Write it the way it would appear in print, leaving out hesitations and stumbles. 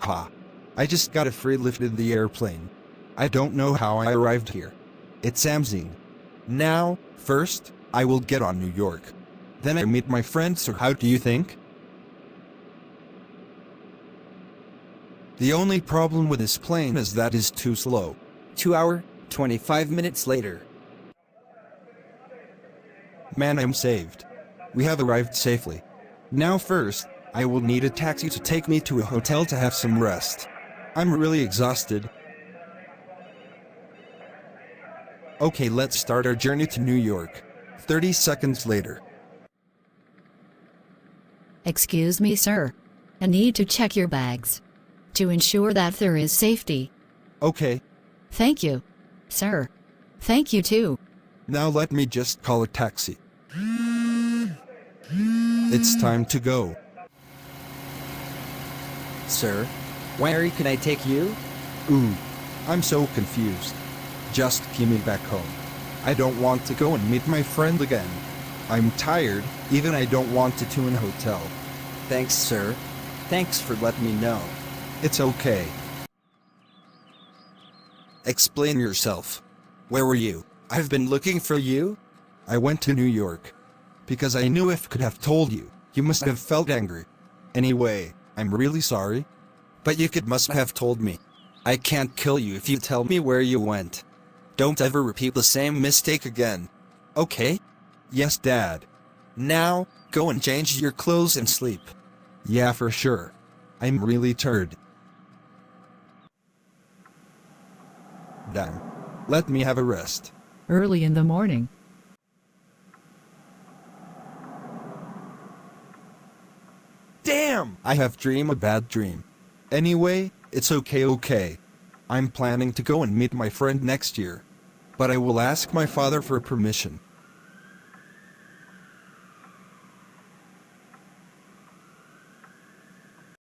Haha. I just got a free lift in the airplane. I don't know how I arrived here. It's amazing. Now, first, I will get on New York. Then I meet my friend, so how do you think? The only problem with this plane is that it's too slow. 2 hour, 25 minutes later. Man, I'm saved. We have arrived safely. Now first, I will need a taxi to take me to a hotel to have some rest. I'm really exhausted. Okay, let's start our journey to New York. 30 seconds later. Excuse me, sir. I need to check your bags to ensure that there is safety. Okay, Thank you, sir. Thank you too. now let me just call a taxi. It's time to go. Sir, where can I take you? Ooh, I'm so confused. Just give me back home. I don't want to go and meet my friend again. I'm tired, even I don't want to an hotel. Thanks, sir. Thanks for letting me know. It's okay. Explain yourself. Where were you? I've been looking for you. I went to New York. Because I knew if I could have told you, you must have felt angry. Anyway, I'm really sorry. But you must have told me. I can't kill you if you tell me where you went. Don't ever repeat the same mistake again. Okay? Yes, Dad. Now, go and change your clothes and sleep. Yeah, for sure. I'm really tired. Damn. Let me have a rest. Early in the morning. Damn! I have dreamed a bad dream. Anyway, it's okay. I'm planning to go and meet my friend next year. But I will ask my father for permission.